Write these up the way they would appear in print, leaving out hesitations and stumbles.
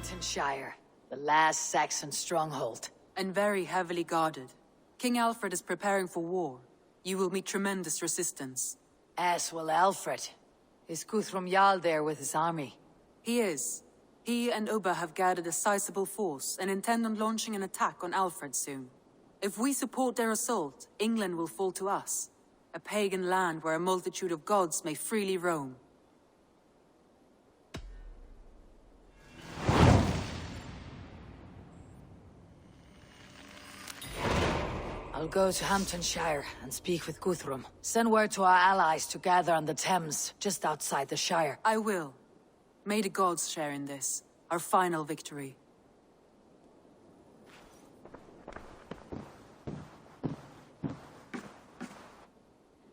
Hamtunscire, the last Saxon stronghold. And very heavily guarded. King Alfred is preparing for war. You will meet tremendous resistance. As will Alfred. Is Guthrum Jarl there with his army? He is. He and Ubba have gathered a sizable force and intend on launching an attack on Alfred soon. If we support their assault, England will fall to us. A pagan land where a multitude of gods may freely roam. I'll go to Hamtunscire and speak with Guthrum. Send word to our allies to gather on the Thames, just outside the Shire. I will. May the gods share in this, our final victory.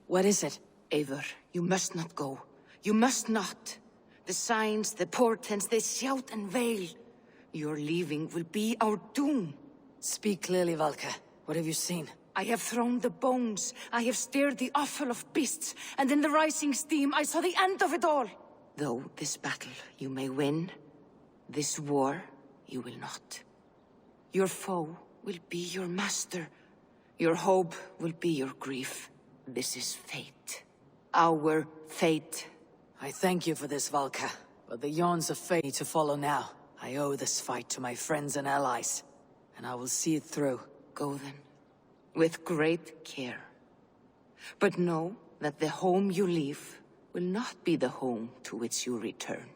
What is it? Eivor, you must not go. You must not. The signs, the portents, they shout and wail. Your leaving will be our doom. Speak clearly, Valka. What have you seen? I have thrown the bones. I have stirred the offal of beasts. And in the rising steam, I saw the end of it all. Though this battle you may win, this war you will not. Your foe will be your master. Your hope will be your grief. This is fate. Our fate. I thank you for this, Valka. But the yawns of fate need to follow now. I owe this fight to my friends and allies. And I will see it through. Go then. With great care. But know that the home you leave will not be the home to which you return.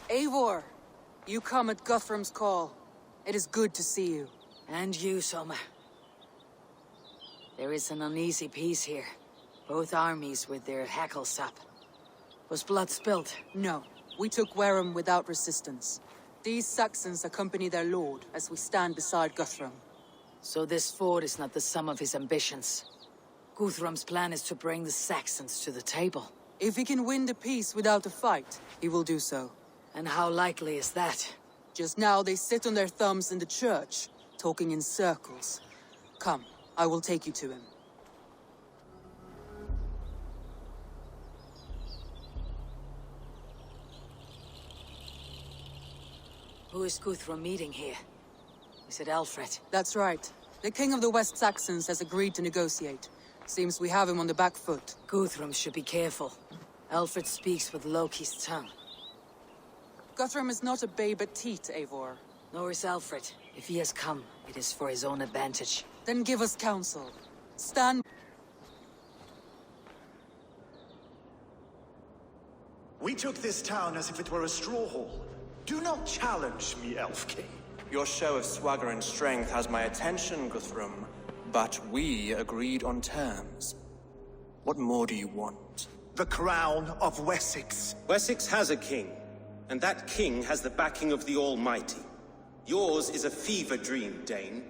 Eivor! You come at Guthrum's call. It is good to see you. And you, Soma. There is an uneasy peace here. Both armies with their hackles up. Was blood spilled? No. We took Wareham without resistance. These Saxons accompany their lord as we stand beside Guthrum. So this fort is not the sum of his ambitions. Guthrum's plan is to bring the Saxons to the table. If he can win the peace without a fight, he will do so. And how likely is that? Just now they sit on their thumbs in the church, talking in circles. Come, I will take you to him. Who is Guthrum meeting here? Is it Alfred? That's right. The king of the West Saxons has agreed to negotiate. Seems we have him on the back foot. Guthrum should be careful. Alfred speaks with Loki's tongue. Guthrum is not a babe at teat, Eivor. Nor is Alfred. If he has come, it is for his own advantage. Then give us counsel. Stand... We took this town as if it were a straw hall. Do not challenge me, Elf King. Your show of swagger and strength has my attention, Guthrum. But we agreed on terms. What more do you want? The crown of Wessex. Wessex has a king, and that king has the backing of the Almighty. Yours is a fever dream, Dane.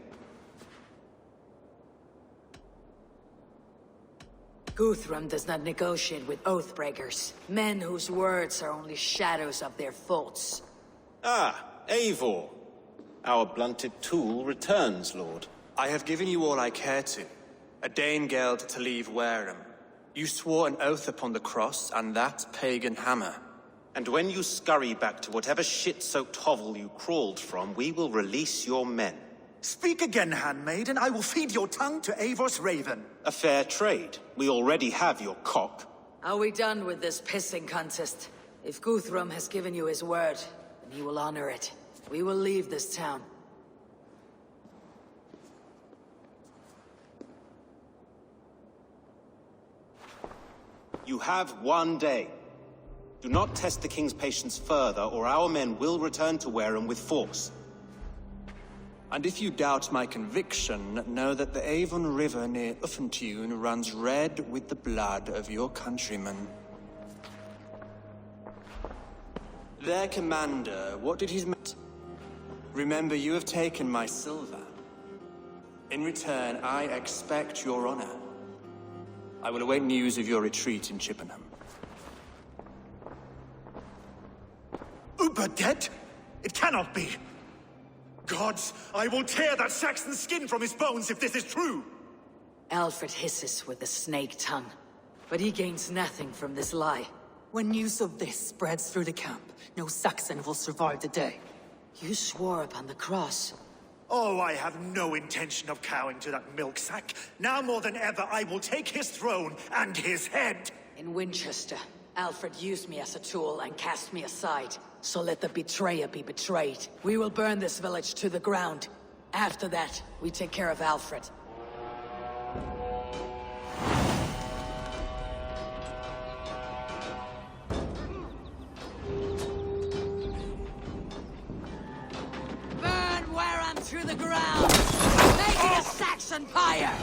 Guthrum does not negotiate with oathbreakers, men whose words are only shadows of their faults. Ah, Eivor. Our blunted tool returns, Lord. I have given you all I care to. A Danegeld to leave Wareham. You swore an oath upon the cross, and that pagan hammer. And when you scurry back to whatever shit-soaked hovel you crawled from, we will release your men. Speak again, handmaid, and I will feed your tongue to Eivor's raven. A fair trade. We already have your cock. Are we done with this pissing contest? If Guthrum has given you his word, then he will honor it. We will leave this town. You have one day. Do not test the king's patience further, or our men will return to Wareham with force. And if you doubt my conviction, know that the Avon River near Uffentune runs red with the blood of your countrymen. Their commander, what did his men... Remember, you have taken my silver. In return, I expect your honor. I will await news of your retreat in Chippenham. Uber dead? It cannot be! Gods, I will tear that Saxon's skin from his bones if this is true! Alfred hisses with a snake tongue, but he gains nothing from this lie. When news of this spreads through the camp, no Saxon will survive the day. You swore upon the cross. Oh, I have no intention of cowing to that milk sack. Now more than ever, I will take his throne and his head! In Winchester, Alfred used me as a tool and cast me aside. So let the betrayer be betrayed. We will burn this village to the ground. After that, we take care of Alfred. Burn Wareham to the ground! Make it a Saxon pyre!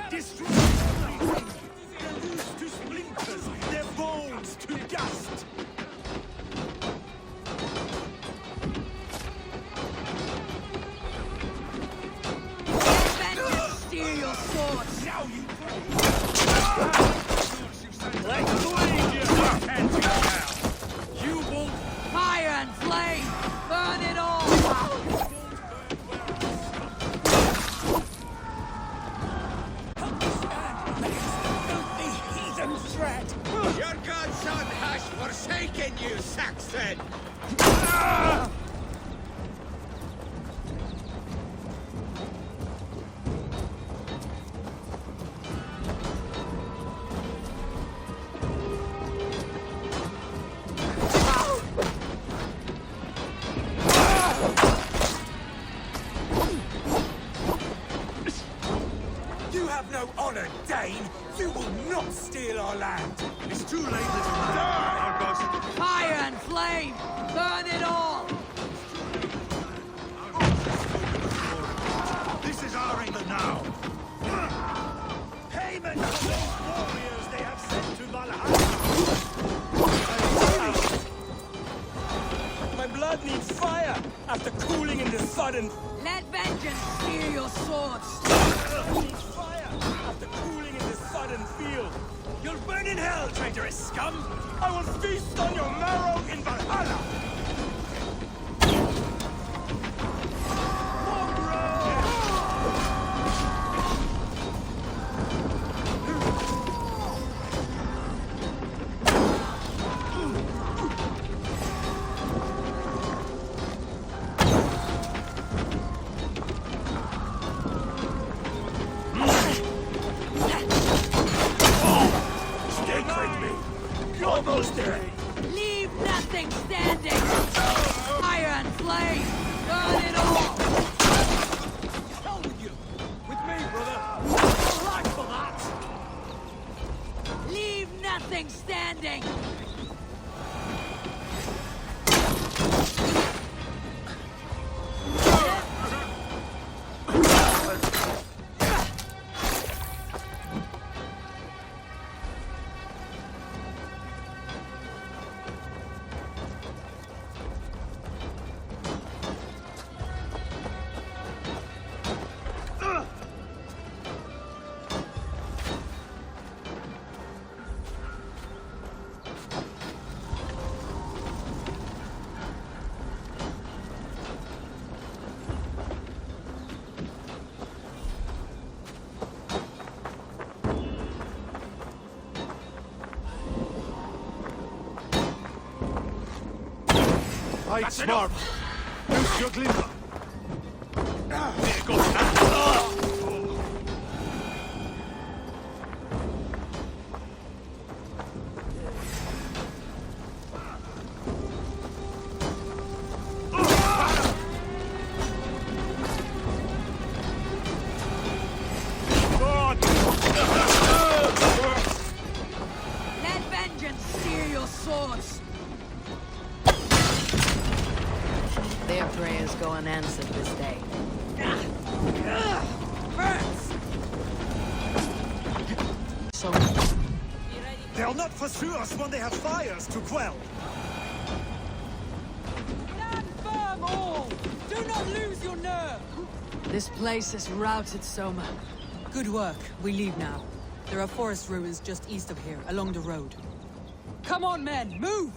Destroy them! Reduce to splinters, their bones to dust! Vengeance, steer your swords! Now you Like bleed, you hands now! You won't Fire and flame! Burn it all! Your godson has forsaken you, Saxon! You have no honor, Dane! You will not steal our land! It's too late, little man. Fire and flame! Burn it all! This is our England now! Payment for those warriors they have sent to Valhalla! My blood needs fire after cooling in the sudden... Let vengeance steer your swords! Needs fire after cooling in the sudden field. You'll burn in hell, traitorous scum! I will feast on your marrow in Valhalla! Stick with me! You're almost there! Leave nothing standing! Fire and flame! Burn it all! Hell with you! With me, brother! Right for that! Leave nothing standing! Right, smart! Who's juggling? There goes that! Let vengeance steer your swords! Their prayers go unanswered this day. Burns! So... They'll not pursue us when they have fires to quell! Stand firm, all! Do not lose your nerve! This place is routed, Soma. Good work. We leave now. There are forest ruins just east of here, along the road. Come on, men! Move!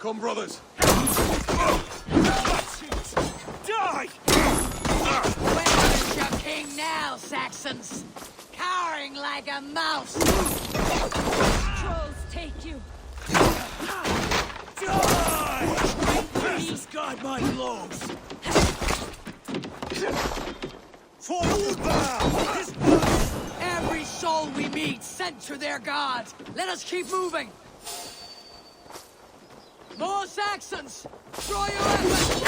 Come, brothers. Die! Where's your king now, Saxons? Cowering like a mouse! Trolls take you. Die! Please guard my blows! For Uber! Every soul we meet sent to their god! Let us keep moving! More Saxons! Draw your weapons!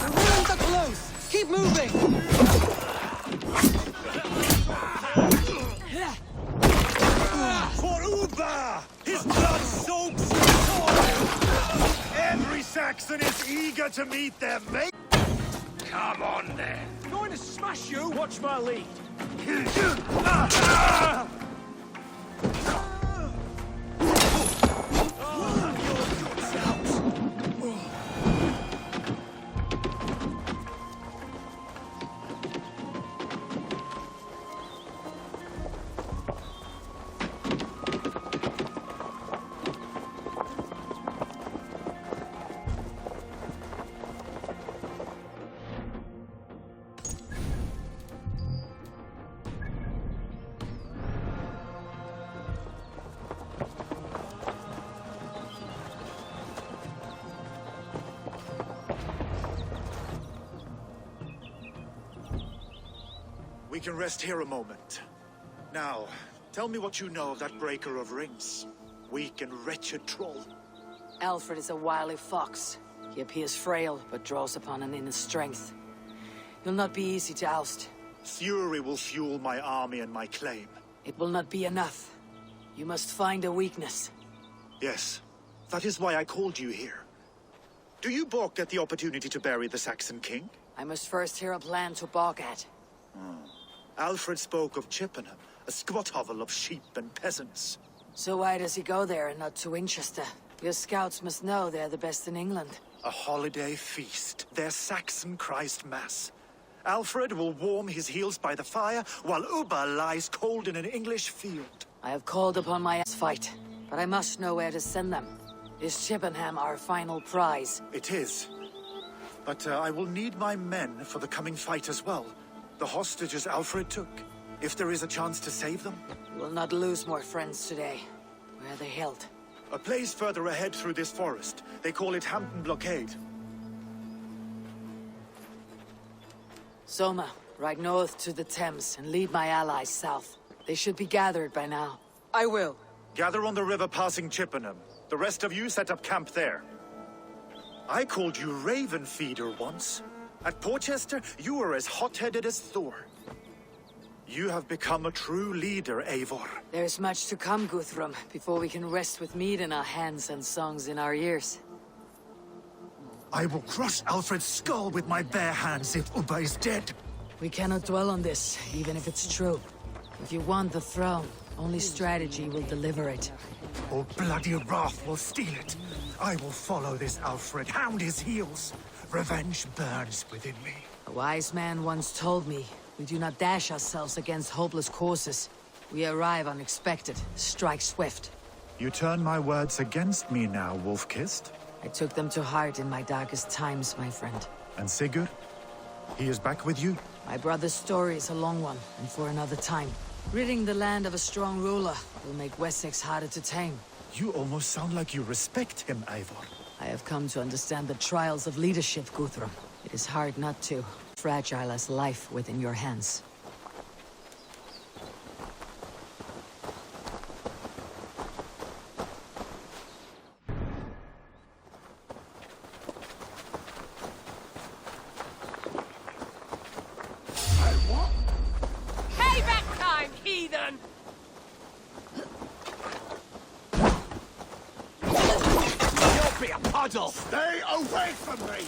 The ruins are close! Keep moving! For Uber! His blood soaks the soil! Every Saxon is eager to meet their mate. Come on, then. Going to smash you! Watch my lead! We can rest here a moment. Now, tell me what you know of that breaker of rings. Weak and wretched troll. Alfred is a wily fox. He appears frail, but draws upon an inner strength. He'll not be easy to oust. Fury will fuel my army and my claim. It will not be enough. You must find a weakness. Yes, that is why I called you here. Do you balk at the opportunity to bury the Saxon king? I must first hear a plan to balk at. Alfred spoke of Chippenham, a squat hovel of sheep and peasants. So why does he go there and not to Winchester? Your scouts must know they're the best in England. A holiday feast, their Saxon Christ Mass. Alfred will warm his heels by the fire, while Uber lies cold in an English field. I have called upon my ass fight, but I must know where to send them. Is Chippenham our final prize? It is. But I will need my men for the coming fight as well. The hostages Alfred took. If there is a chance to save them. We will not lose more friends today. Where are they held? A place further ahead through this forest. They call it Hampton Blockade. Soma, ride north to the Thames and lead my allies south. They should be gathered by now. I will. Gather on the river passing Chippenham. The rest of you set up camp there. I called you Raven Feeder once. At Porchester, you were as hot-headed as Thor. You have become a true leader, Eivor. There's much to come, Guthrum, before we can rest with meat in our hands and songs in our ears. I will crush Alfred's skull with my bare hands if Ubba is dead. We cannot dwell on this, even if it's true. If you want the throne, only strategy will deliver it. Or bloody wrath will steal it. I will follow this Alfred, hound his heels. Revenge burns within me. A wise man once told me, we do not dash ourselves against hopeless courses. We arrive unexpected, strike swift. You turn my words against me now, Wolf-Kissed. I took them to heart in my darkest times, my friend. And Sigurd? He is back with you? My brother's story is a long one, and for another time. Ridding the land of a strong ruler will make Wessex harder to tame. You almost sound like you respect him, Eivor. I have come to understand the trials of leadership, Guthrum. It is hard not to. Fragile as life within your hands. Payback! coddle! Stay away from me!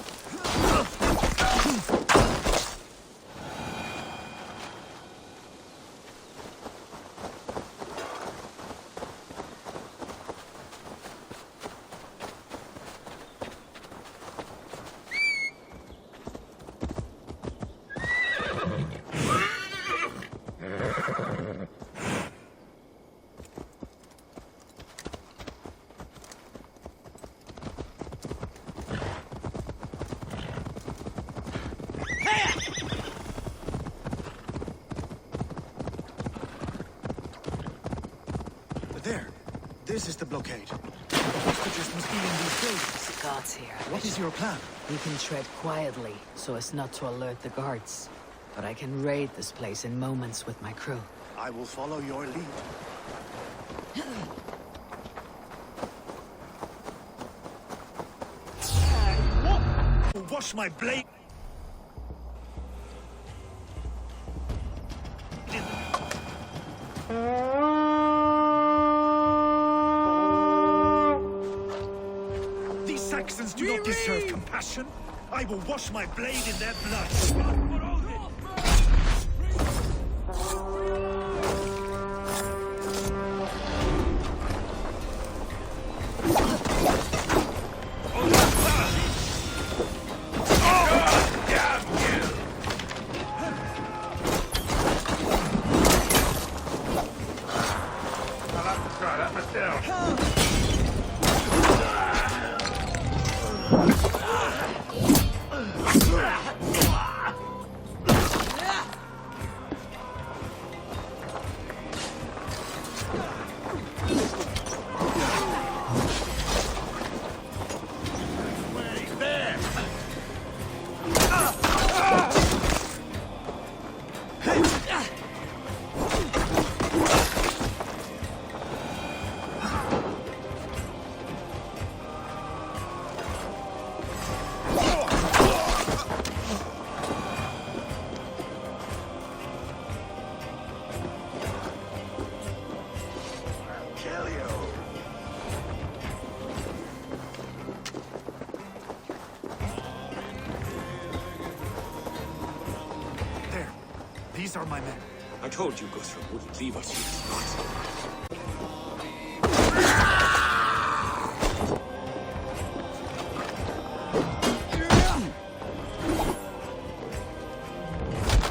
There. This is the blockade. The hostages must be in these buildings. God's here. What is your plan? We can tread quietly, so as not to alert the guards. But I can raid this place in moments with my crew. I will follow your lead. Wash my blade! These Saxons do not deserve compassion. I will wash my blade in their blood. These are my men. I told you Guthrum wouldn't leave us here.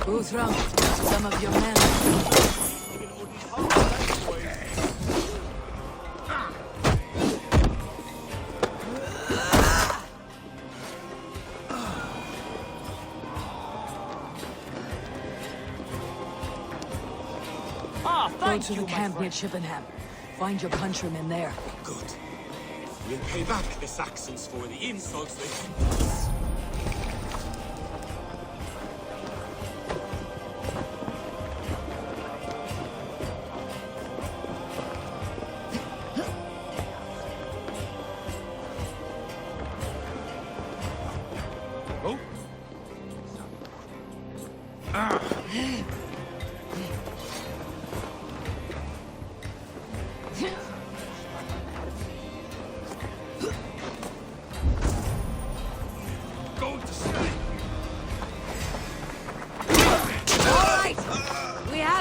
Guthrum, some of your men. Go to the camp near Chippenham. Find your countrymen there. Good. We'll pay back the Saxons for the insults they did us. Oh?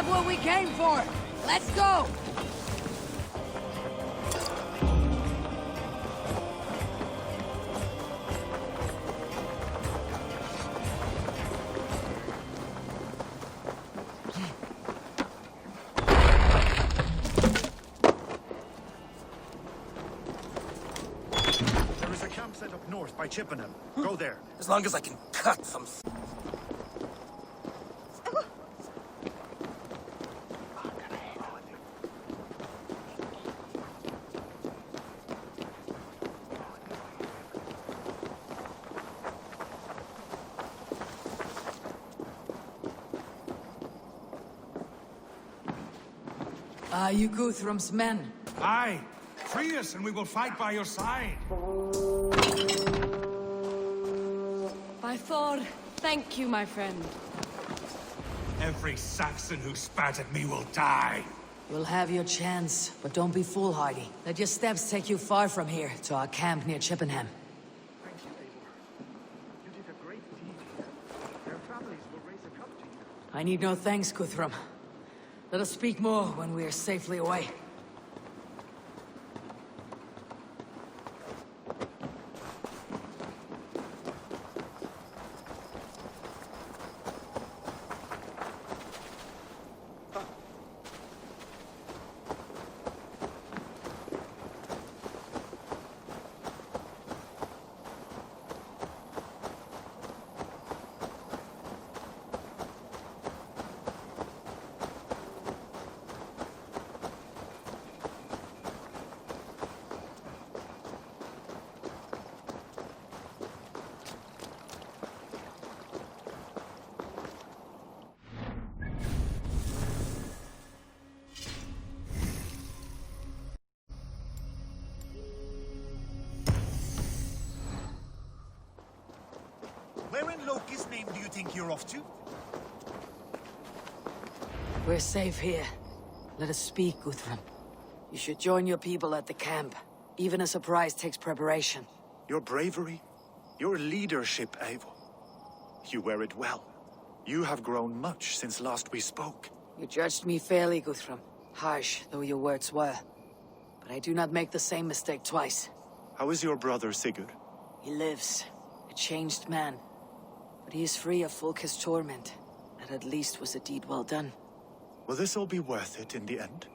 What we came for. Let's go! There is a camp set up north by Chippenham. Go there. As long as I can cut some... You Guthrum's men. Aye. Free us and we will fight by your side. By Thor, thank you, my friend. Every Saxon who spat at me will die. You'll have your chance, but don't be foolhardy. Let your steps take you far from here, to our camp near Chippenham. I need no thanks, Guthrum. Let us speak more when we are safely away. Where in Loki's name do you think you're off to? We're safe here. Let us speak, Guthrum. You should join your people at the camp. Even a surprise takes preparation. Your bravery, your leadership, Eivor. You wear it well. You have grown much since last we spoke. You judged me fairly, Guthrum. Harsh though your words were. But I do not make the same mistake twice. How is your brother, Sigurd? He lives. A changed man. But he is free of Folk's torment. That at least was a deed well done. Will this all be worth it in the end?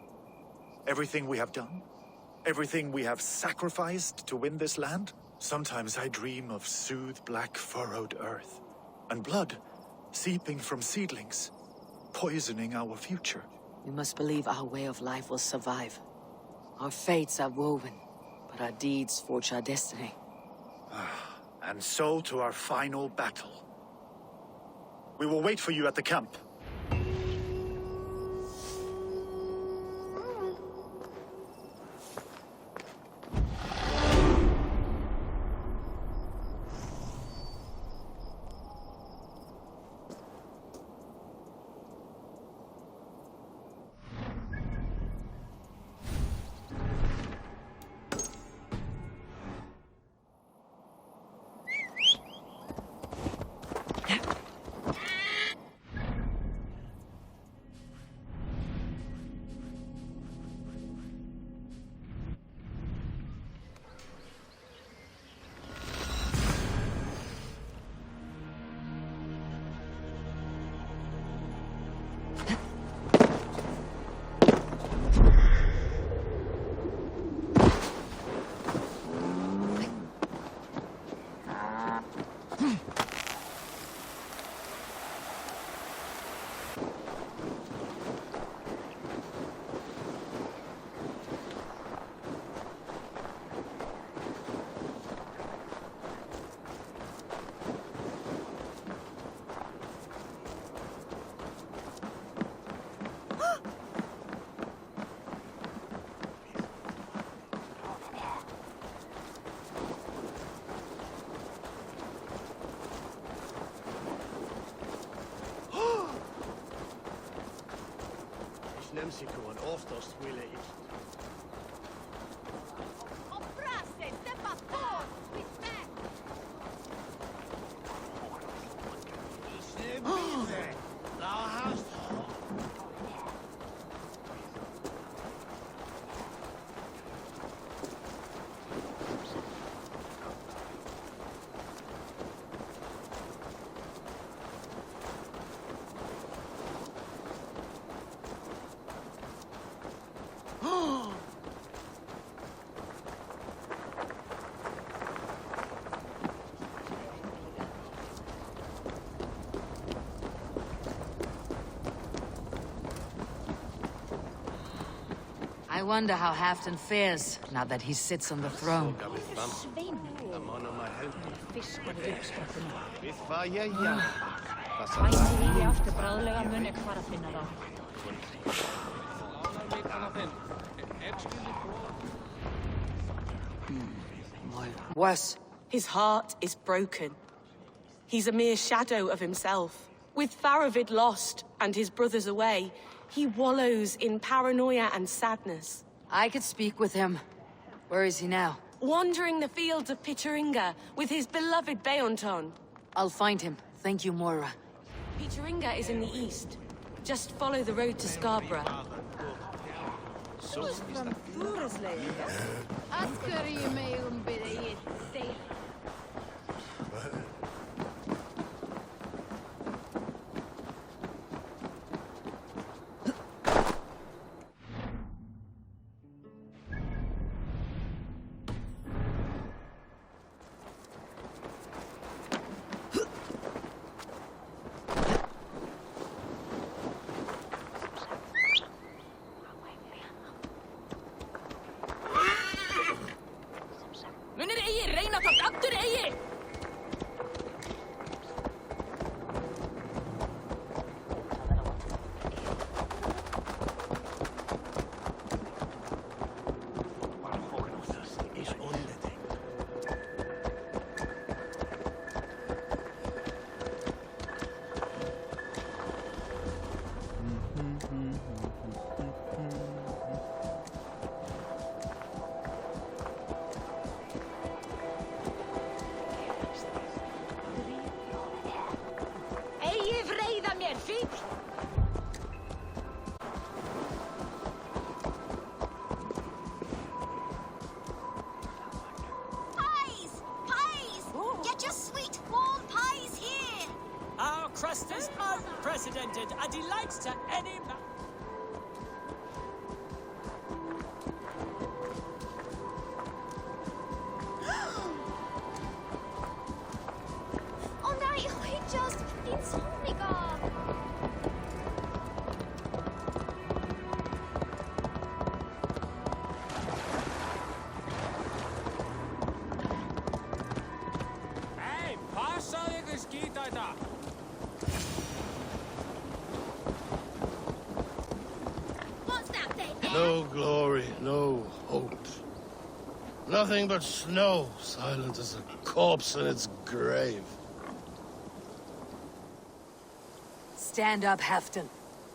Everything we have done? Everything we have sacrificed to win this land? Sometimes I dream of soothed black furrowed earth. And blood seeping from seedlings, poisoning our future. We must believe our way of life will survive. Our fates are woven, but our deeds forge our destiny. And so to our final battle. We will wait for you at the camp. Nemsikuan oftast ville ich. I wonder how Halfdan fares, now that he sits on the throne. Worse. His heart is broken. He's a mere shadow of himself. With Faravid lost and his brothers away, he wallows in paranoia and sadness. I could speak with him. Where is he now? Wandering the fields of Pittaringa with his beloved Beonton. I'll find him. Thank you, Moira. Peteringha is in the east. Just follow the road to Scarborough. Crust is unprecedented, a delight to any man. Oh nej, skitjust! Din somniga! Hei, passa ykkur skítaita! No glory, no hope. Nothing but snow, silent as a corpse in its grave. Stand up, Halfdan.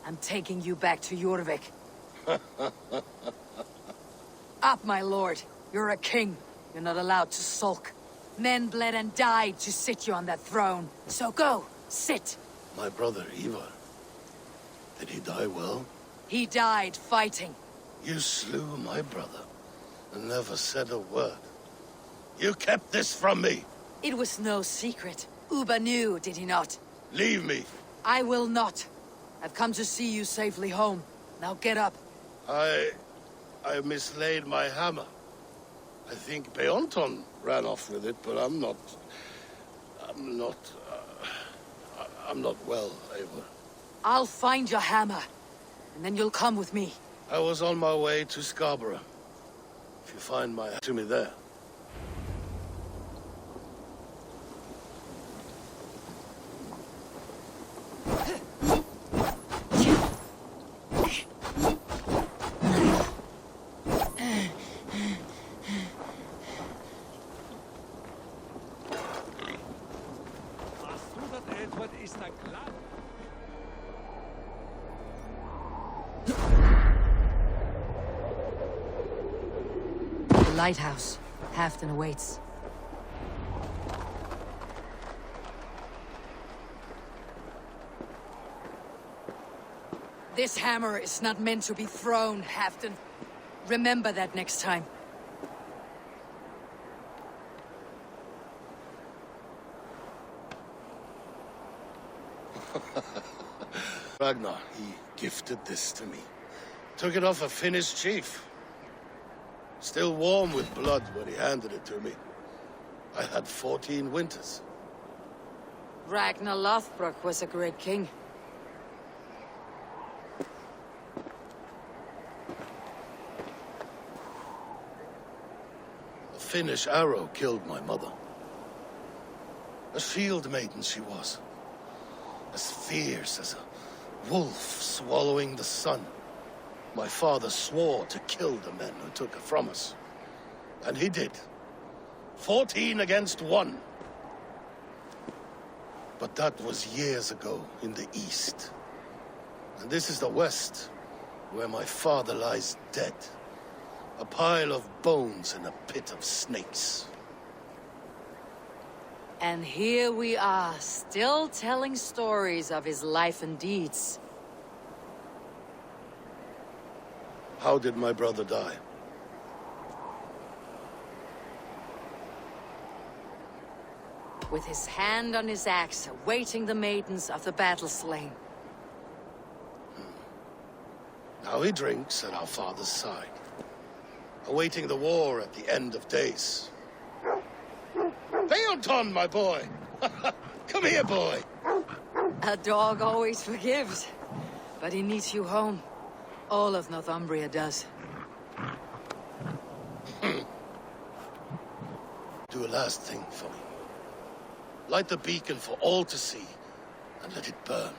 I'm taking you back to Jorvik. Up, my lord. You're a king. You're not allowed to sulk. Men bled and died to sit you on that throne. So go, sit. My brother, Ivar. Did he die well? He died fighting. You slew my brother and never said a word. You kept this from me. It was no secret. Uba knew, did he not? Leave me. I will not. I've come to see you safely home. Now get up. I mislaid my hammer. I think Beonton ran off with it, but I'm not well, Eivor. I'll find your hammer, and then you'll come with me. I was on my way to Scarborough. If you find my to me there. The lighthouse. Halfdan awaits. This hammer is not meant to be thrown, Halfdan. Remember that next time. Ragnar, he gifted this to me. Took it off a Finnish chief. Still warm with blood when he handed it to me. I had 14 winters. Ragnar Lothbrok was a great king. A Finnish arrow killed my mother. A shield maiden she was. As fierce as a wolf swallowing the sun. My father swore to kill the men who took her from us. And he did. 14 against 1. But that was years ago in the east. And this is the west, where my father lies dead. A pile of bones in a pit of snakes. And here we are, still telling stories of his life and deeds. How did my brother die? With his hand on his axe, awaiting the maidens of the battle slain. Now he drinks at our father's side, awaiting the war at the end of days. Theoton, my boy! Come here, boy! A dog always forgives, but he needs you home. All of Northumbria does. Do a last thing for me. Light the beacon for all to see, and let it burn.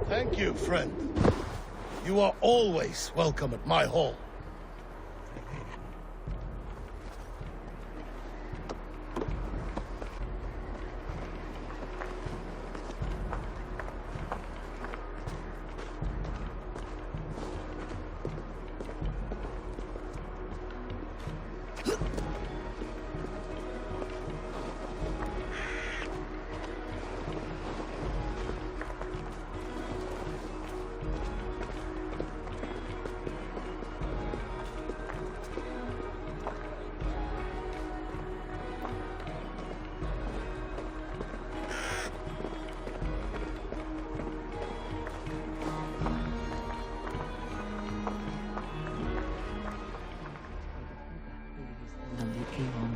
Thank you, friend. You are always welcome at my hall.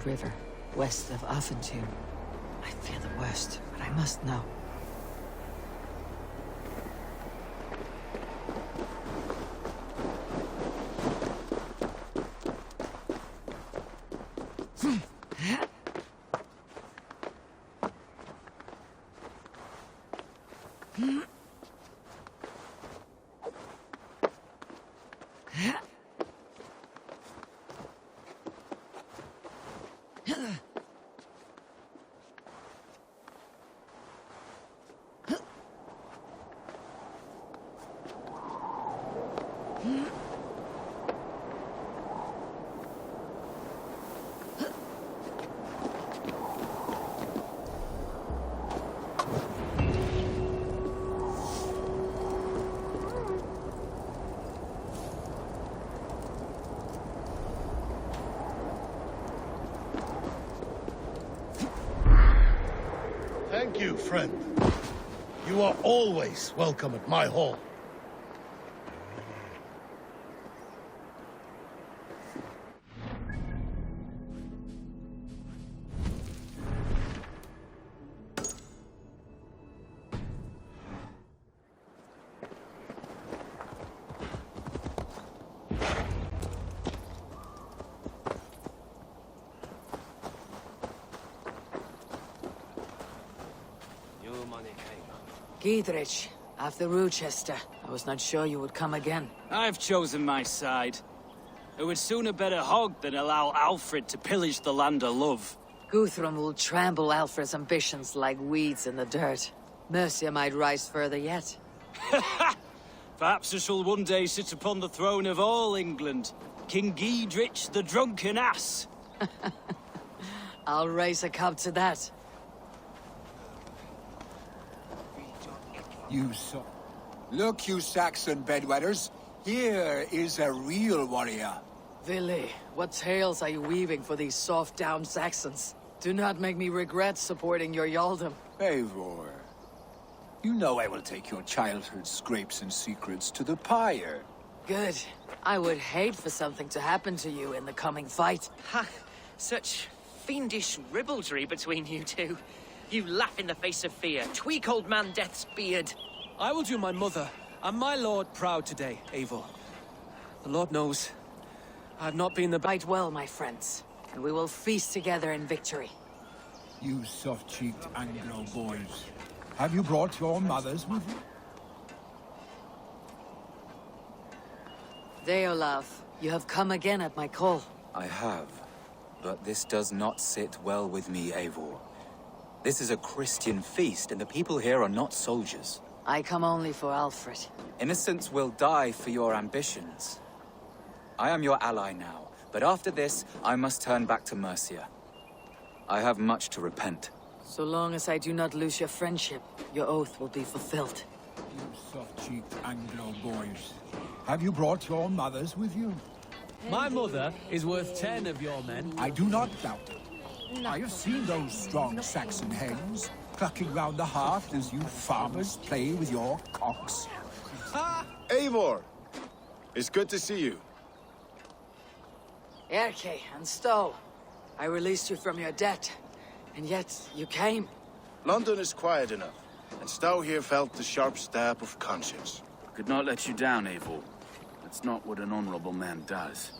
River, west of Hamtunscire. I fear the worst, but I must know. Thank you, friend. You are always welcome at my hall. Giedrich, after Rochester. I was not sure you would come again. I've chosen my side. I would sooner bet a hog than allow Alfred to pillage the land of love. Guthrum will trample Alfred's ambitions like weeds in the dirt. Mercia might rise further yet. Perhaps I shall one day sit upon the throne of all England. King Giedrich the drunken ass. I'll raise a cup to that. Look, you Saxon bedwetters. Here is a real warrior. Willi, what tales are you weaving for these soft-down Saxons? Do not make me regret supporting your Yaldom. Eivor, you know I will take your childhood scrapes and secrets to the pyre. Good. I would hate for something to happen to you in the coming fight. Ha! Such fiendish ribaldry between you two. You laugh in the face of fear, tweak old man Death's beard. I will do my mother and my lord proud today, Eivor. The Lord knows, I have not been the Fight well, my friends, and we will feast together in victory. You soft-cheeked Anglo boys. Have you brought your mothers with you? Deolav, you have come again at my call. I have, but this does not sit well with me, Eivor. This is a Christian feast, and the people here are not soldiers. I come only for Alfred. Innocents will die for your ambitions. I am your ally now, but after this, I must turn back to Mercia. I have much to repent. So long as I do not lose your friendship, your oath will be fulfilled. You soft-cheeked Anglo boys. Have you brought your mothers with you? My mother is worth 10 of your men. I do not doubt it. I have seen those strong Saxon hens clucking round the hearth as you farmers play with your cocks. Eivor! It's good to see you. Erke and Stowe, I released you from your debt, and yet you came. London is quiet enough, and Stowe here felt the sharp stab of conscience. Could not let you down, Eivor. That's not what an honorable man does.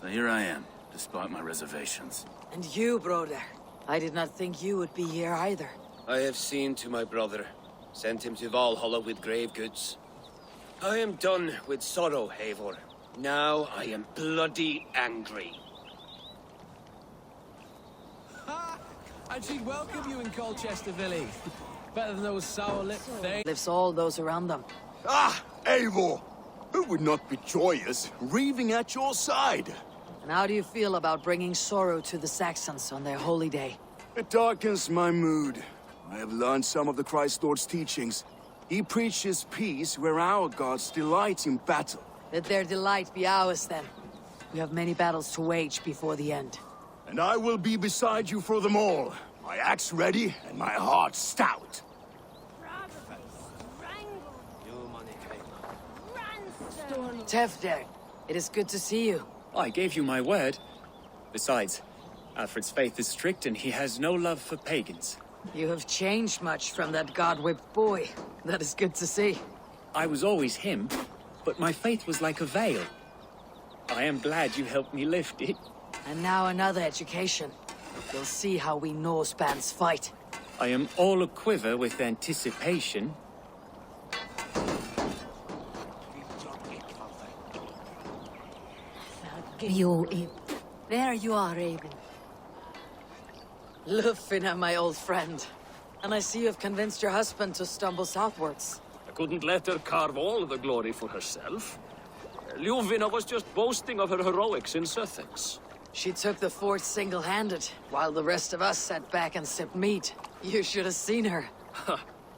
So here I am, despite my reservations. And you, brother. I did not think you would be here either. I have seen to my brother, sent him to Valhalla with grave goods. I am done with sorrow, Eivor. Now I am bloody angry. Ha! And she'd welcome you in Colchester, Willi. Better than those sour-lipped things. Lives all those around them. Ah, Eivor! Who would not be joyous, raving at your side? And how do you feel about bringing sorrow to the Saxons on their holy day? It darkens my mood. I have learned some of the Christ Lord's teachings. He preaches peace where our gods delight in battle. Let their delight be ours, then. We have many battles to wage before the end. And I will be beside you for them all. My axe ready and my heart stout. Tefder, it is good to see you. I gave you my word. Besides, Alfred's faith is strict and he has no love for pagans. You have changed much from that god-whipped boy. That is good to see. I was always him, but my faith was like a veil. I am glad you helped me lift it. And now another education. You'll see how we Norse bands fight. I am all aquiver with anticipation. There you are, Raven. Lufina, my old friend. And I see you have convinced your husband to stumble southwards. I couldn't let her carve all the glory for herself. Ljuvina was just boasting of her heroics in Sussex. She took the fort single-handed, while the rest of us sat back and sipped meat. You should have seen her.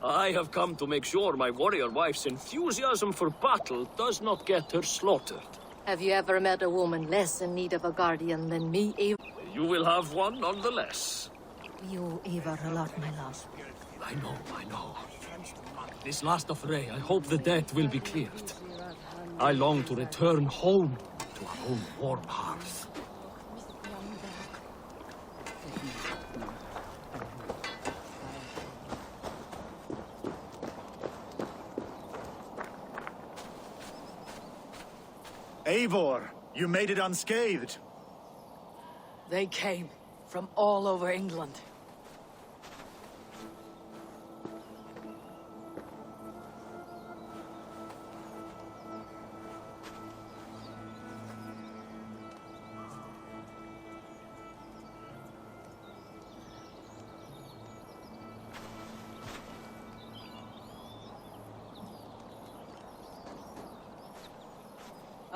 I have come to make sure my warrior wife's enthusiasm for battle does not get her slaughtered. Have you ever met a woman less in need of a guardian than me, Eivor? You will have one nonetheless. You owe Eivor a lot, my love. I know. This last affray, I hope the debt will be cleared. I long to return home to our own warm hearth. Eivor, you made it unscathed. They came from all over England.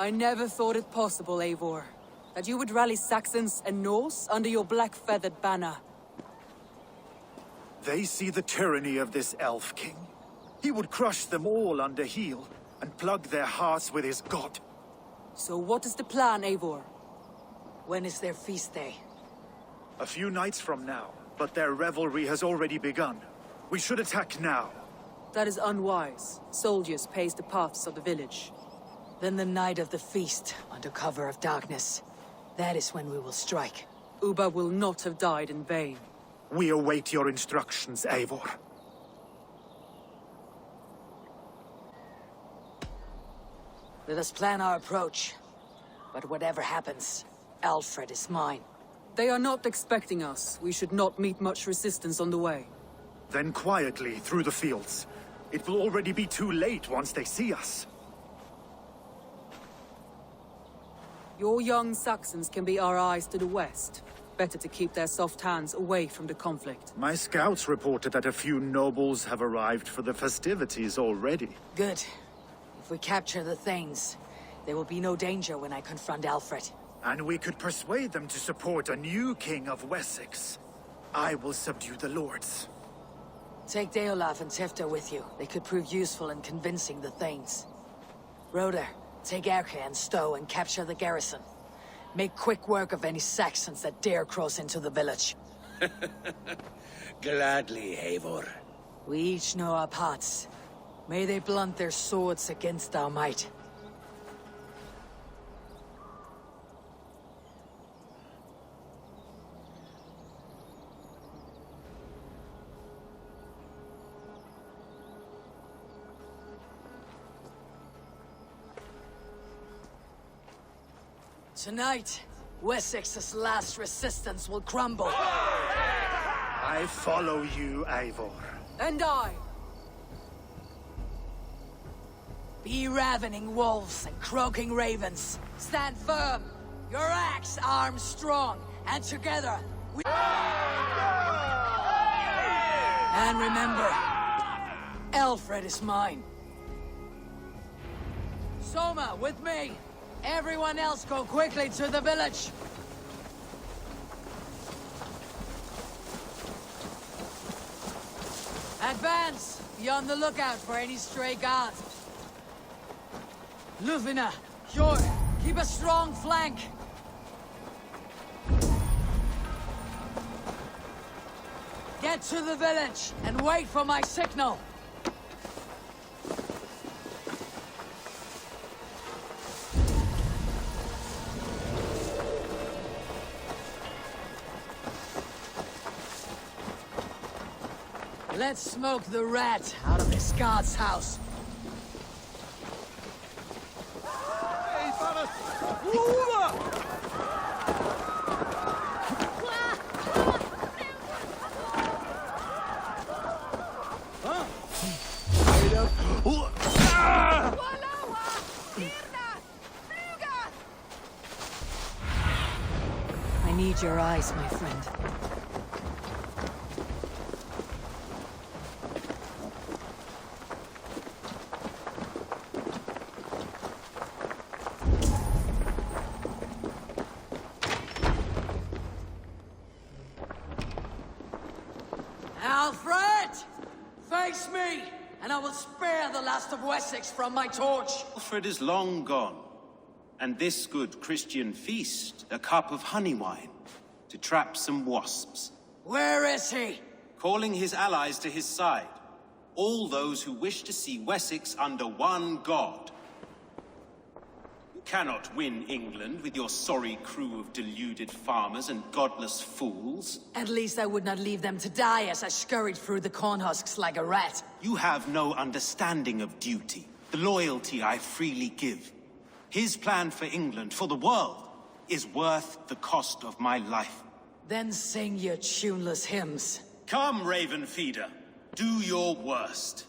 I never thought it possible, Eivor, that you would rally Saxons and Norse under your black-feathered banner. They see the tyranny of this elf king. He would crush them all under heel and plug their hearts with his god. So what is the plan, Eivor? When is their feast day? A few nights from now, but their revelry has already begun. We should attack now. That is unwise. Soldiers pace the paths of the village. Then the night of the feast, under cover of darkness. That is when we will strike. Ubba will not have died in vain. We await your instructions, Eivor. Let us plan our approach. But whatever happens, Alfred is mine. They are not expecting us. We should not meet much resistance on the way. Then quietly through the fields. It will already be too late once they see us. Your young Saxons can be our eyes to the west. Better to keep their soft hands away from the conflict. My scouts reported that a few nobles have arrived for the festivities already. Good. If we capture the Thanes, there will be no danger when I confront Alfred. And we could persuade them to support a new king of Wessex. I will subdue the lords. Take Deolaf and Tifta with you. They could prove useful in convincing the Thanes. Roder, take Erke and Stowe and capture the garrison. Make quick work of any Saxons that dare cross into the village. Gladly, Eivor. We each know our parts. May they blunt their swords against our might. Tonight, Wessex's last resistance will crumble. I follow you, Eivor. And I. Be ravening wolves and croaking ravens. Stand firm. Your axe arms strong, and together we... And remember, Alfred is mine. Soma, with me. Everyone else go quickly to the village. Advance! Be on the lookout for any stray guards. Lufina, Hjord, keep a strong flank. Get to the village and wait for my signal. Let's smoke the rat out of this guard's house. Hey, fellas! I need your eyes, my friend. Alfred! Face me, and I will spare the last of Wessex from my torch. Alfred is long gone, and this good Christian feast, a cup of honey wine, to trap some wasps. Where is he? Calling his allies to his side, all those who wish to see Wessex under one god. You cannot win England with your sorry crew of deluded farmers and godless fools. At least I would not leave them to die as I scurried through the corn husks like a rat. You have no understanding of duty, the loyalty I freely give. His plan for England, for the world, is worth the cost of my life. Then sing your tuneless hymns. Come, Raven Feeder, do your worst.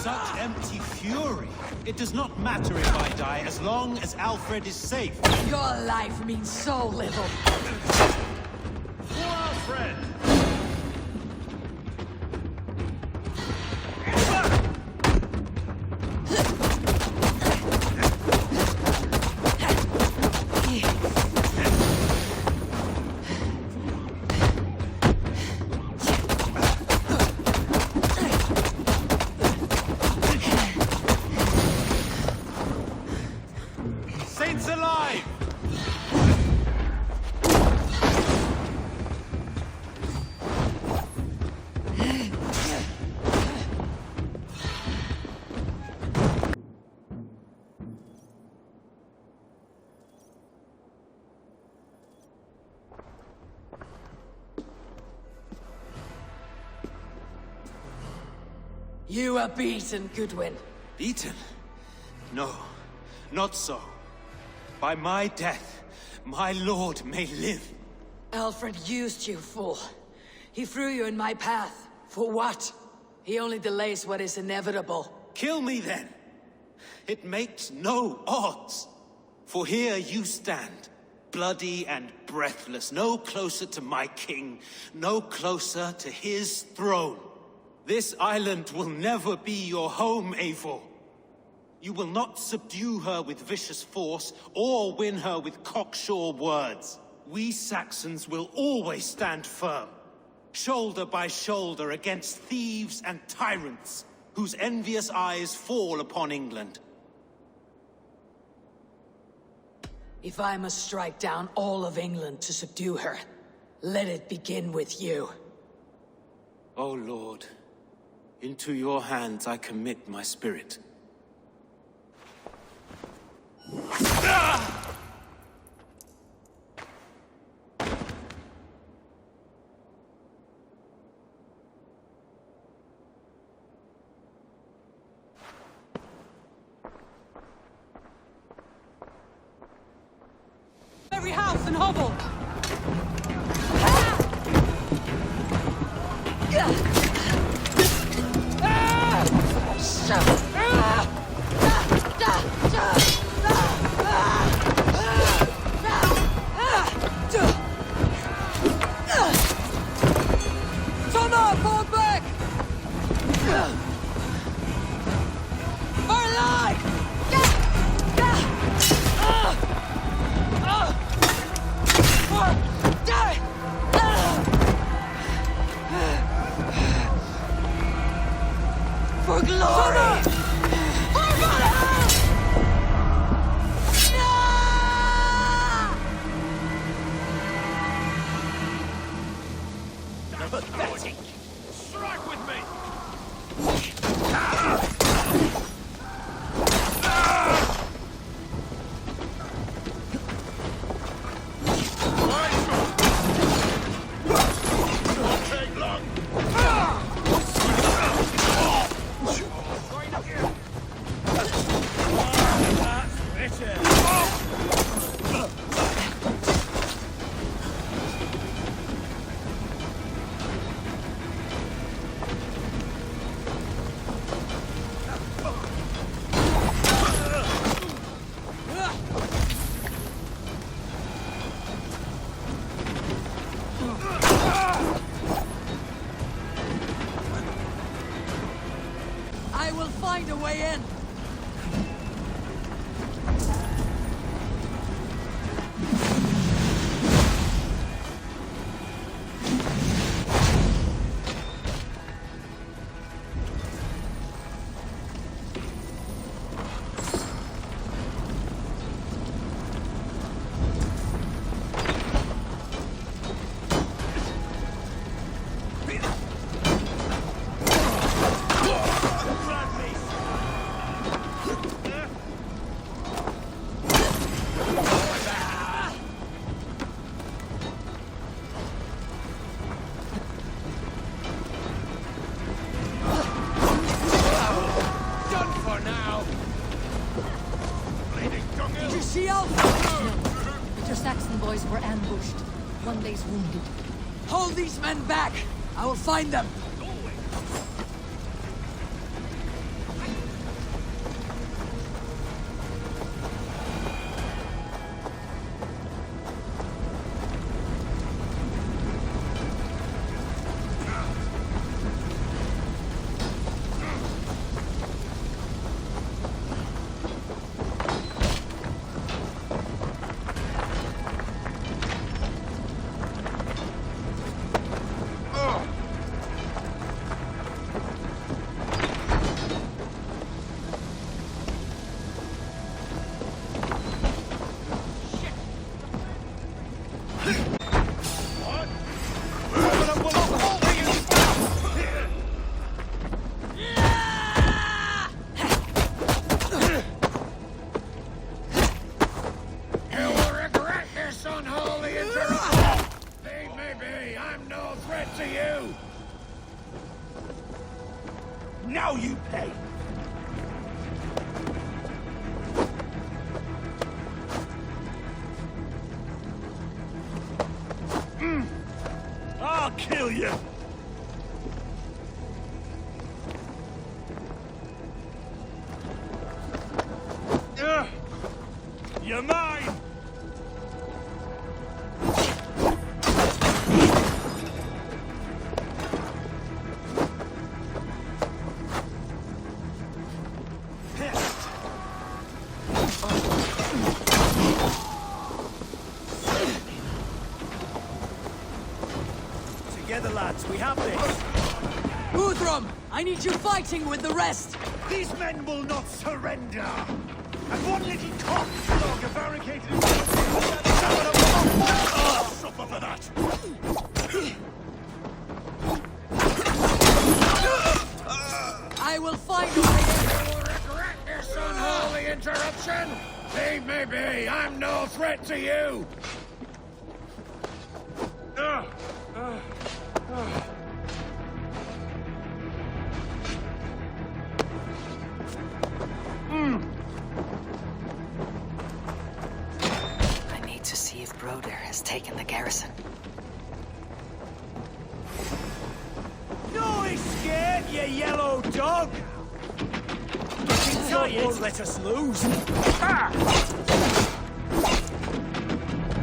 Such empty fury. It does not matter if I die, as long as Alfred is safe. Your life means so little. For Alfred! You are beaten, Goodwin. Beaten? No, not so. By my death, my lord may live. Alfred used you, fool. He threw you in my path. For what? He only delays what is inevitable. Kill me then. It makes no odds. For here you stand, bloody and breathless, no closer to my king, no closer to his throne. This island will never be your home, Eivor. You will not subdue her with vicious force, or win her with cocksure words. We Saxons will always stand firm, shoulder by shoulder against thieves and tyrants, whose envious eyes fall upon England. If I must strike down all of England to subdue her, let it begin with you. O Lord, into your hands I commit my spirit. Every house and hovel! For glory! For Valhalla! Pathetic! Strike with me! I will find a way in. See Alfred? No, but your Saxon boys were ambushed. One day's wounded. Hold these men back! I will find them! you pay. I'll kill you. You're mine. Together, lads, we have this. Guthrum, I need you fighting with the rest. These men will not surrender. And one little cock-dog barricaded in suffer for that. I will find a way. You will regret this unholy interruption. Leave me be. I'm no threat to you. I need to see if Broder has taken the garrison. No, he's scared, you yellow dog. Getting tired, let us lose.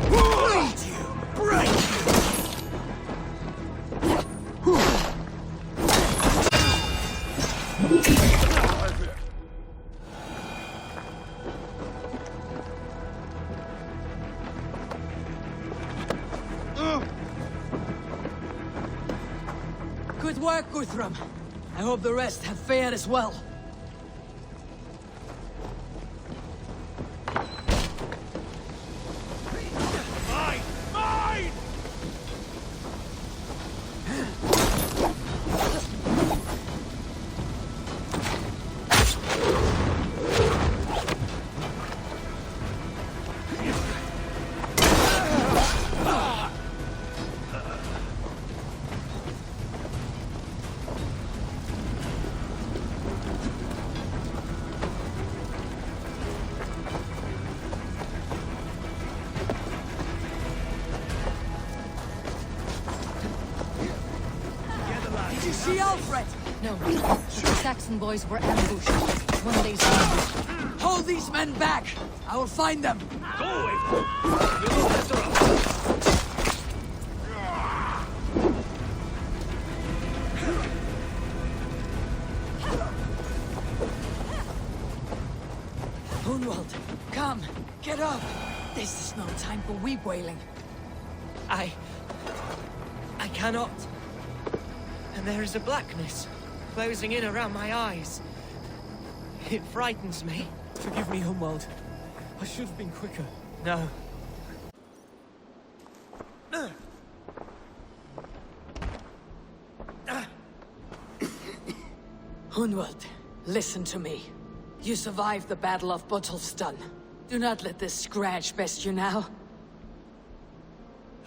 Bleed you, break you. Good work, Guthrum. I hope the rest have fared as well. Mine! Mine! Did you see Alfred? No. The Saxon boys were ambushed. One day's ambush. Hold these men back. I will find them. Go away! We will muster up. Hunwald, come. Get up. This is no time for weep wailing. I cannot. And there is a blackness closing in around my eyes. It frightens me. Forgive me, Humwald. I should have been quicker. No. Hunwald, listen to me. You survived the Battle of Botolfston. Do not let this scratch best you now.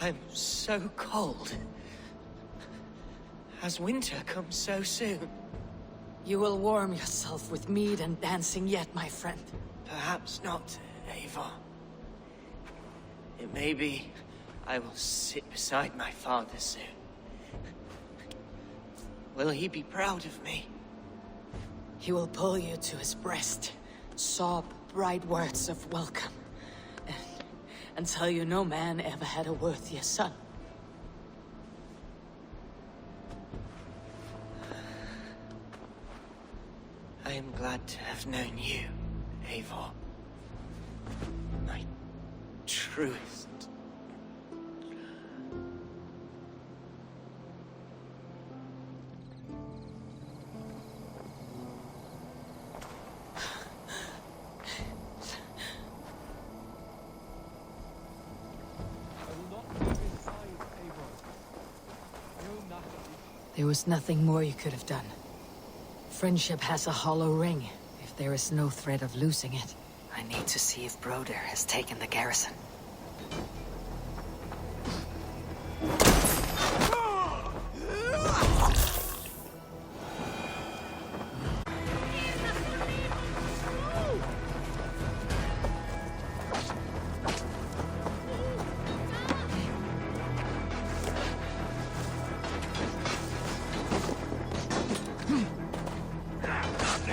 I'm so cold. Has winter come so soon? You will warm yourself with mead and dancing yet, my friend. Perhaps not, Eivor. It may be I will sit beside my father soon. Will he be proud of me? He will pull you to his breast, sob bright words of welcome, and tell you no man ever had a worthier son. I am glad to have known you, Eivor. My truest. There was nothing more you could have done. Friendship has a hollow ring, if there is no threat of losing it. I need to see if Broder has taken the garrison.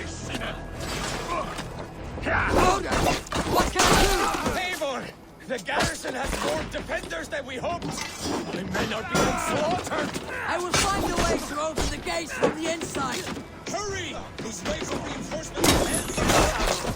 this sinner! What can I do? Eivor! The garrison has more defenders than we hoped! My men are being slaughtered! I will find a way to open the gates from the inside! Hurry! These waves of reinforcements ahead!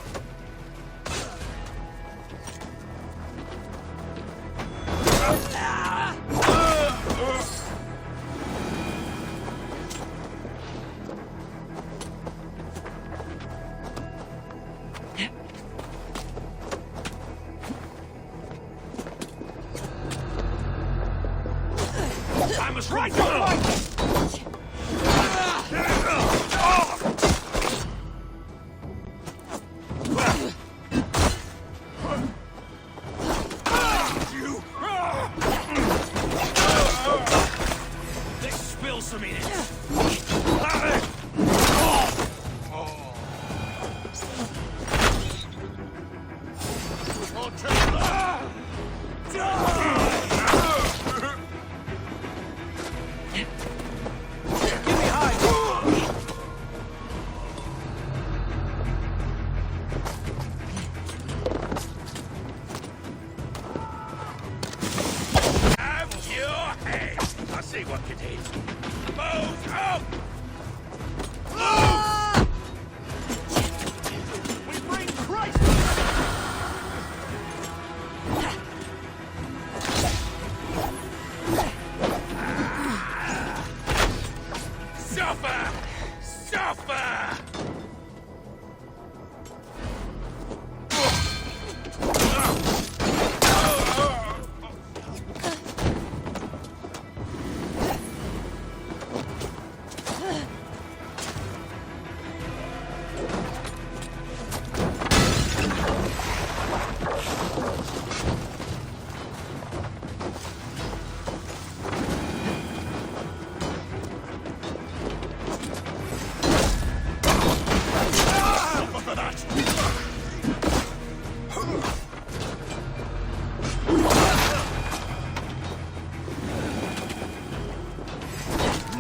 I must right This spills some in it. See what you did. Move up! Move! We bring Christ! Suffer! Suffer!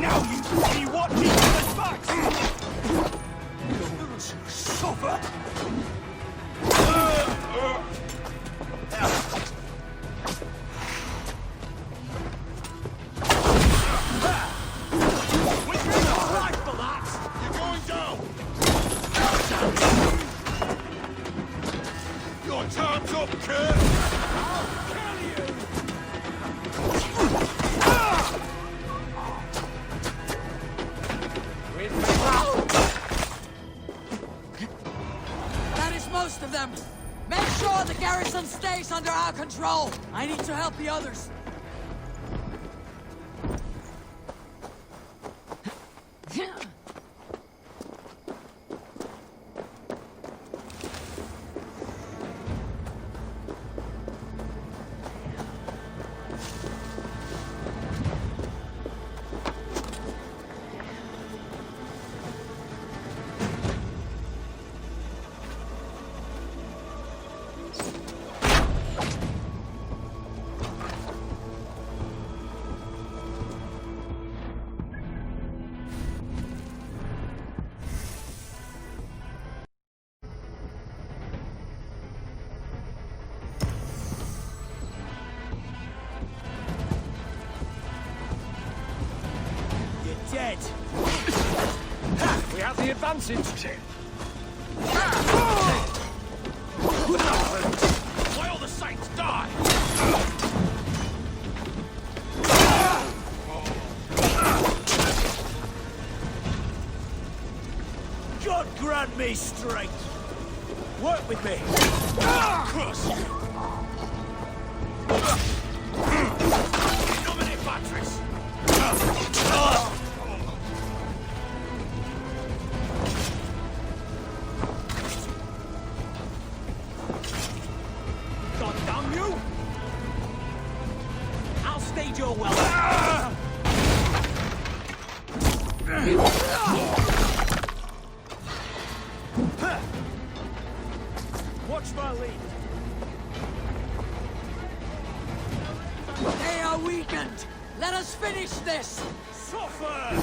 Now you see what he has back! Suffer! We can fight for that! You're going down! Your time's up, Kurt! I'll kill you! That is most of them! Make sure the garrison stays under our control! I need to help the others! Dead. Ha! We have the advantage. Why all the saints die? God grant me strength. Work with me. Cross you. Dominic Patrice. God damn you! I'll stage your well. Watch my lead. They are weakened! Let us finish this! Suffer!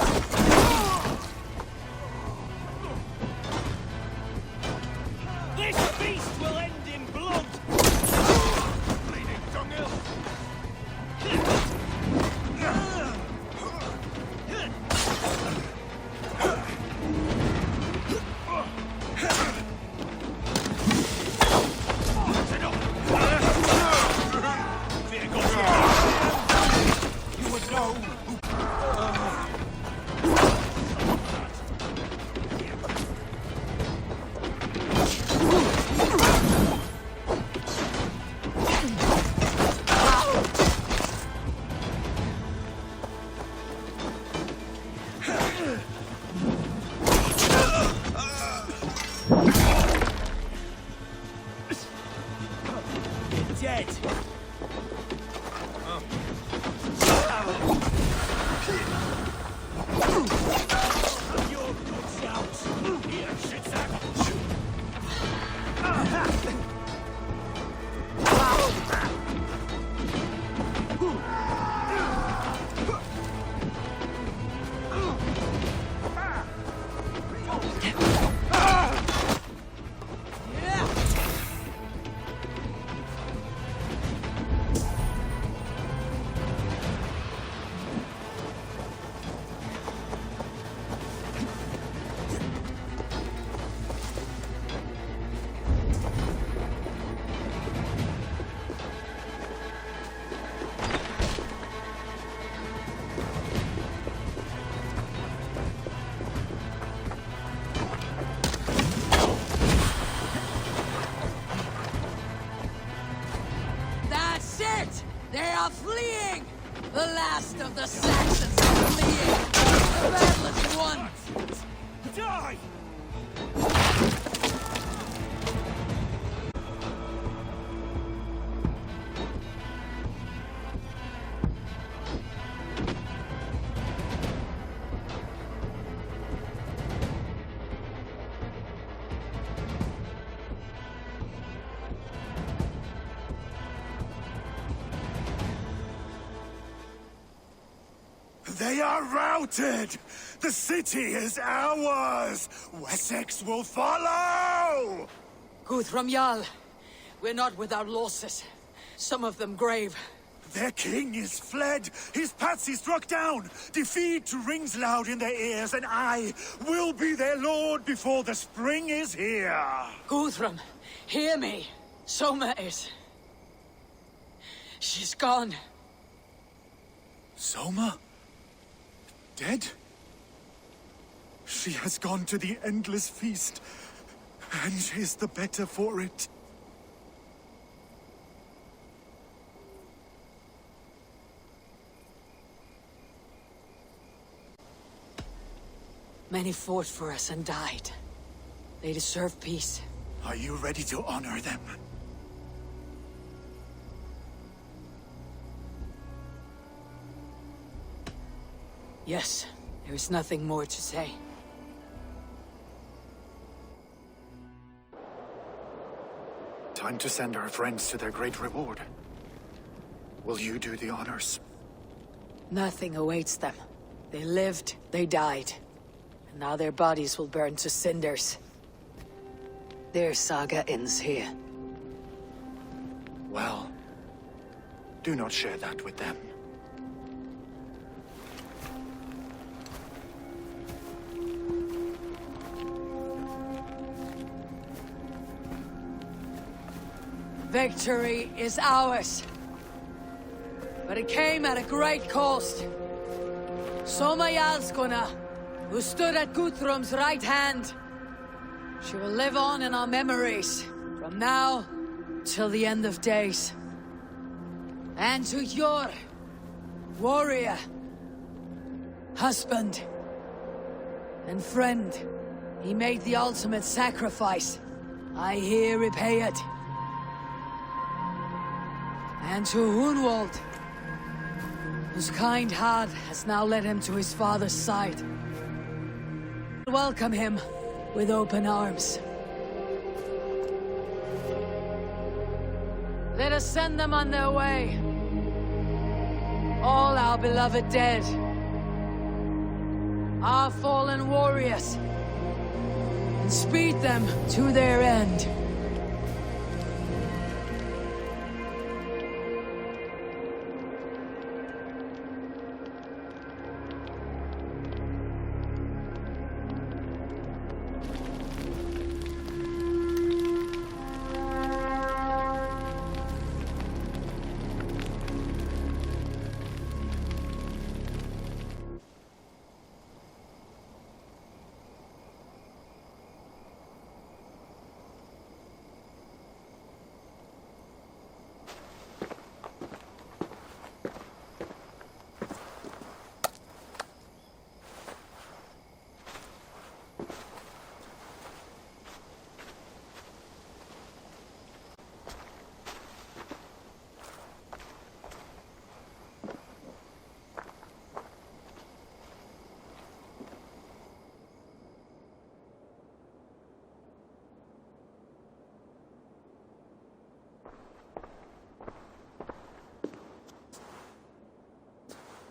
are fleeing! The last of the Saxons are fleeing! The battle is won! Die! They are routed! The city is ours! Wessex will follow! Guthrum Jarl, we're not without losses. Some of them grave. Their king is fled! His patsy struck down! Defeat rings loud in their ears, and I will be their lord before the spring is here! Guthrum, hear me. Soma is... she's gone. Soma? Dead? She has gone to the endless feast, and is the better for it. Many fought for us and died. They deserve peace. Are you ready to honor them? Yes, there is nothing more to say. Time to send our friends to their great reward. Will you do the honors? Nothing awaits them. They lived, they died. And now their bodies will burn to cinders. Their saga ends here. Well, do not share that with them. Victory is ours. But it came at a great cost. Soma Jarlskona, who stood at Guthrum's right hand. She will live on in our memories, from now till the end of days. And to your warrior, husband, and friend, he made the ultimate sacrifice. I here repay it. And to Hunwald, whose kind heart has now led him to his father's side. Welcome him with open arms. Let us send them on their way. All our beloved dead. Our fallen warriors. And speed them to their end.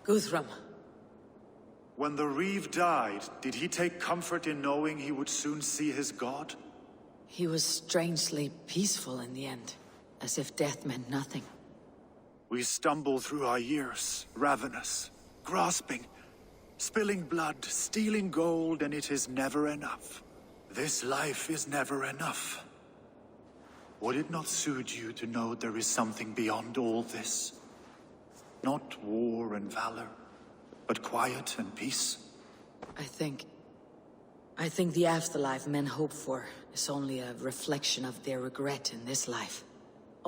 Guthrum. When the Reeve died, did he take comfort in knowing he would soon see his god? He was strangely peaceful in the end, as if death meant nothing. We stumble through our years, ravenous, grasping, spilling blood, stealing gold, and it is never enough. This life is never enough. Would it not soothe you to know there is something beyond all this? Not war and valor, but quiet and peace? I think the afterlife men hope for is only a reflection of their regret in this life.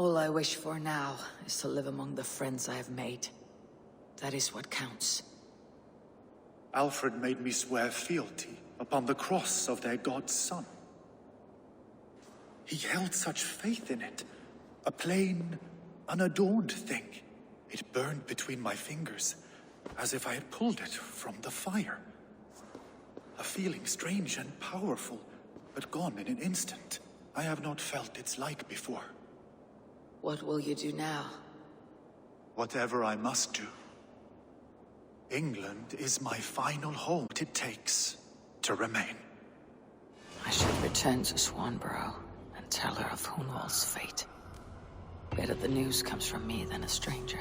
All I wish for now is to live among the friends I have made. That is what counts. Alfred made me swear fealty upon the cross of their god's son. He held such faith in it. A plain, unadorned thing. It burned between my fingers, as if I had pulled it from the fire. A feeling strange and powerful, but gone in an instant. I have not felt its like before. What will you do now? Whatever I must do. England is my final home. It takes to remain. I should return to Swanborough and tell her of Hunwald's fate. Better the news comes from me than a stranger.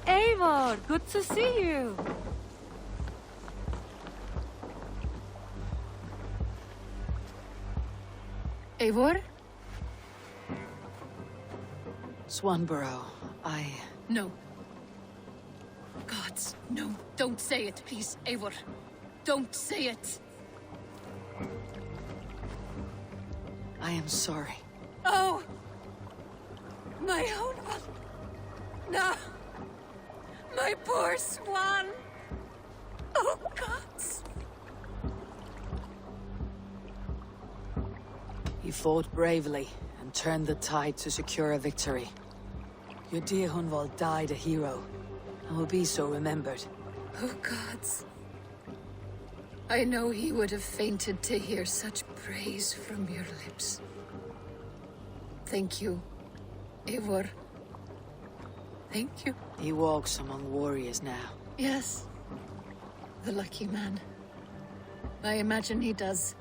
Eivor, good to see you. Eivor? Swanborough, No. Gods, no. Don't say it, please, Eivor. Don't say it. I am sorry. Oh! My own one. No! My poor swan! Oh, gods! You fought bravely and turned the tide to secure a victory. Your dear Hunwald died a hero, and will be so remembered. Oh, gods. I know he would have fainted to hear such praise from your lips. Thank you, Eivor. Thank you. He walks among warriors now. Yes. The lucky man. I imagine he does.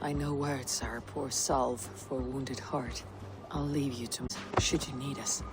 I know words are a poor salve for a wounded heart. I'll leave you to should you need us.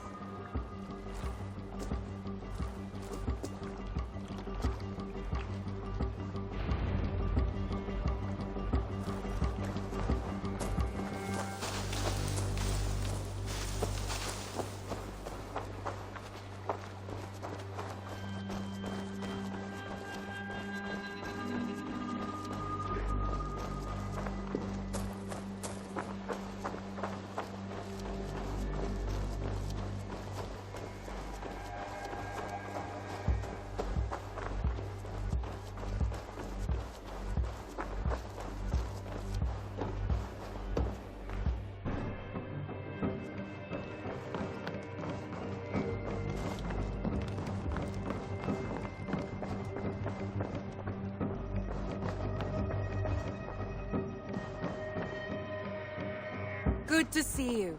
Good to see you.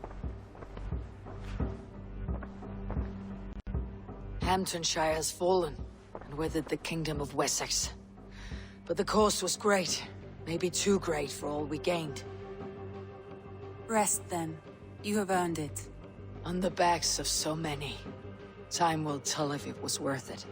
Hamtunscire has fallen, and with it the kingdom of Wessex. But the cost was great. Maybe too great for all we gained. Rest then. You have earned it. On the backs of so many. Time will tell if it was worth it.